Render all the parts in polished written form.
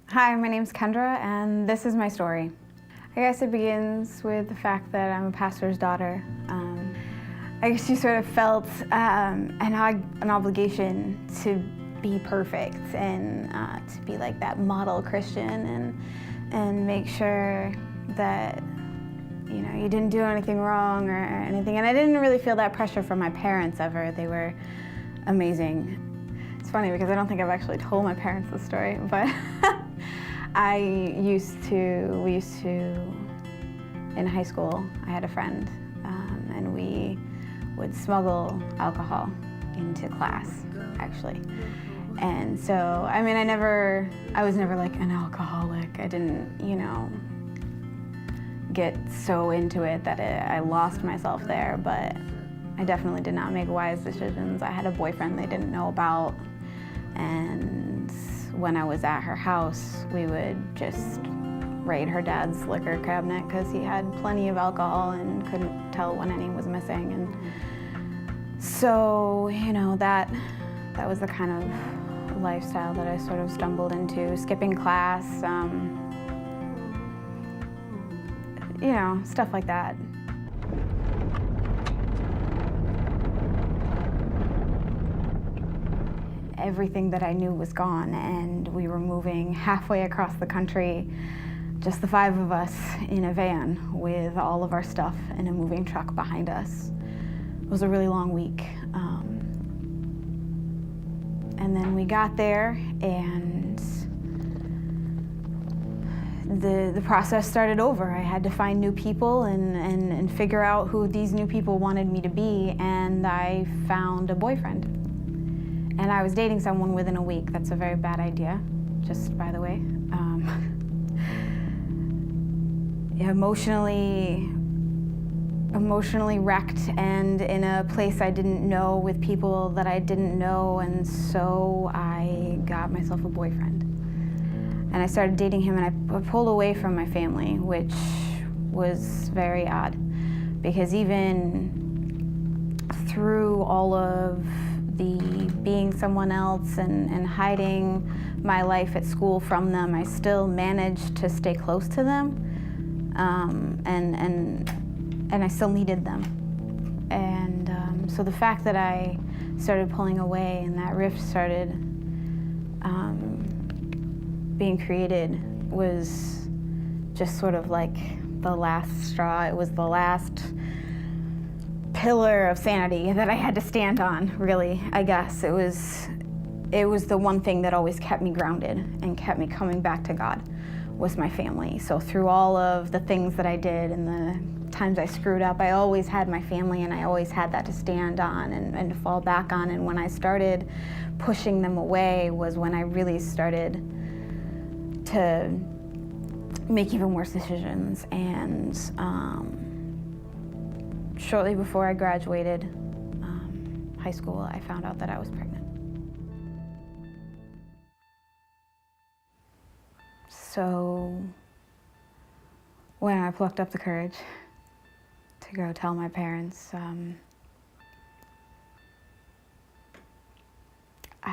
Hi, my name's Kendra, and this is my story. I guess it begins with the fact that I'm a pastor's daughter. I guess she sort of felt an obligation to be perfect and to be like that model Christian and make sure that you didn't do anything wrong or anything. And I didn't really feel that pressure from my parents ever. They were amazing. It's funny because I don't think I've actually told my parents the story, but we used to, in high school, I had a friend, and we would smuggle alcohol into class, actually. And so, I was never like an alcoholic. I didn't, get so into it that I lost myself there, but I definitely did not make wise decisions. I had a boyfriend they didn't know about, and when I was at her house, we would just raid her dad's liquor cabinet because he had plenty of alcohol and couldn't tell when any was missing. And so, that was the kind of lifestyle that I sort of stumbled into, skipping class, stuff like that. Everything that I knew was gone, and we were moving halfway across the country, just the 5 of us in a van with all of our stuff in a moving truck behind us. It was a really long week. And then we got there, and the process started over. I had to find new people and figure out who these new people wanted me to be, and I found a boyfriend. And I was dating someone within a week. That's a very bad idea, just by the way. Emotionally wrecked and in a place I didn't know with people that I didn't know, and so I got myself a boyfriend. And I started dating him, and I pulled away from my family, which was very odd, because even through all of the being someone else and hiding my life at school from them, I still managed to stay close to them, and I still needed them. And so the fact that I started pulling away and that rift started being created was just sort of like the last straw. It was the last pillar of sanity that I had to stand on, really, I guess. It was the one thing that always kept me grounded and kept me coming back to God, was my family. So through all of the things that I did and the times I screwed up, I always had my family, and I always had that to stand on and to fall back on. And when I started pushing them away was when I really started to make even worse decisions. And shortly before I graduated high school, I found out that I was pregnant. So when I plucked up the courage to go tell my parents, I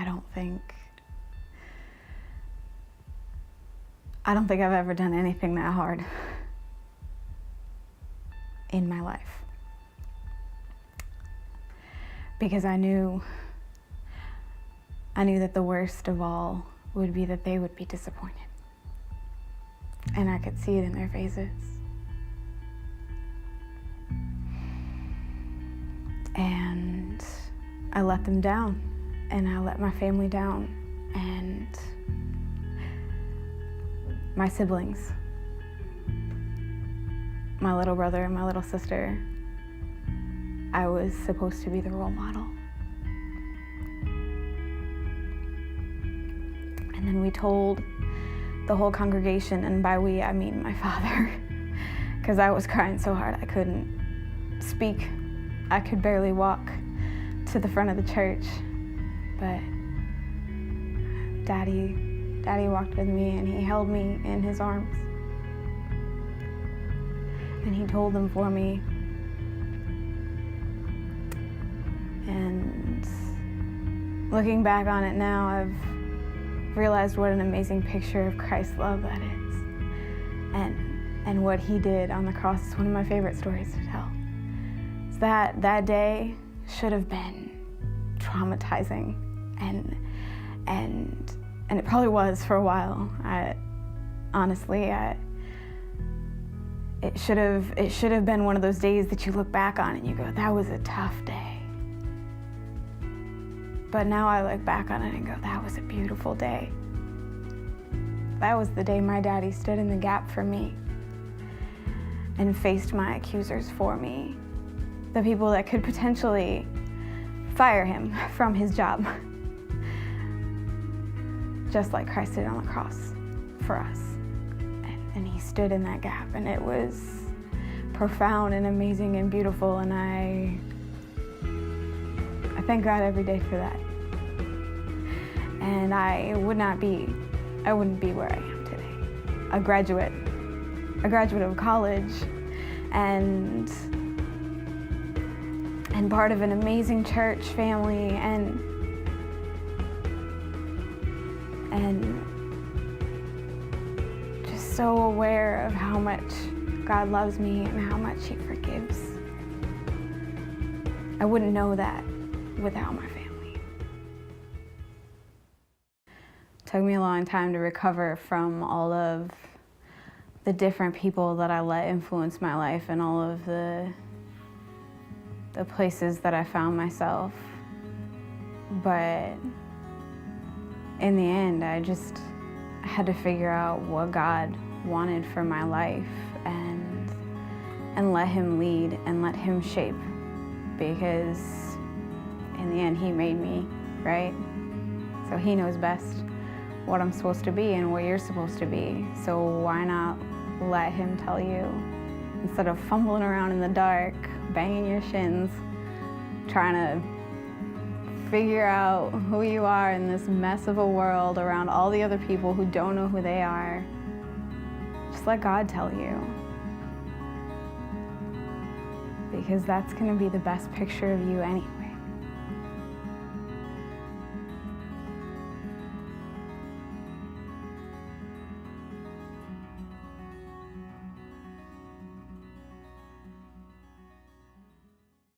don't think I've ever done anything that hard in my life. Because I knew that the worst of all would be that they would be disappointed. And I could see it in their faces. And I let them down, and I let my family down, and my siblings, my little brother and my little sister. I was supposed to be the role model. And then we told the whole congregation, and by we, I mean my father, because I was crying so hard I couldn't speak. I could barely walk to the front of the church, but Daddy walked with me, and he held me in his arms. And he told them for me. And looking back on it now, realized what an amazing picture of Christ's love that is. And what he did on the cross is one of my favorite stories to tell. It's that day should have been traumatizing, and it probably was for a while. It should have been one of those days that you look back on and you go, that was a tough day. But now I look back on it and go, that was a beautiful day. That was the day my daddy stood in the gap for me and faced my accusers for me, the people that could potentially fire him from his job, just like Christ did on the cross for us. And he stood in that gap, and it was profound and amazing and beautiful, and I thank God every day for that. And I wouldn't be where I am today. A graduate of college, and part of an amazing church family, and just so aware of how much God loves me and how much he forgives. I wouldn't know that without my family. It took me a long time to recover from all of the different people that I let influence my life and all of the places that I found myself. But in the end, I just had to figure out what God wanted for my life and let him lead and let him shape, because in the end, he made me, right? So he knows best what I'm supposed to be and what you're supposed to be. So why not let him tell you, instead of fumbling around in the dark, banging your shins, trying to figure out who you are in this mess of a world around all the other people who don't know who they are. Just let God tell you. Because that's going to be the best picture of you anyway.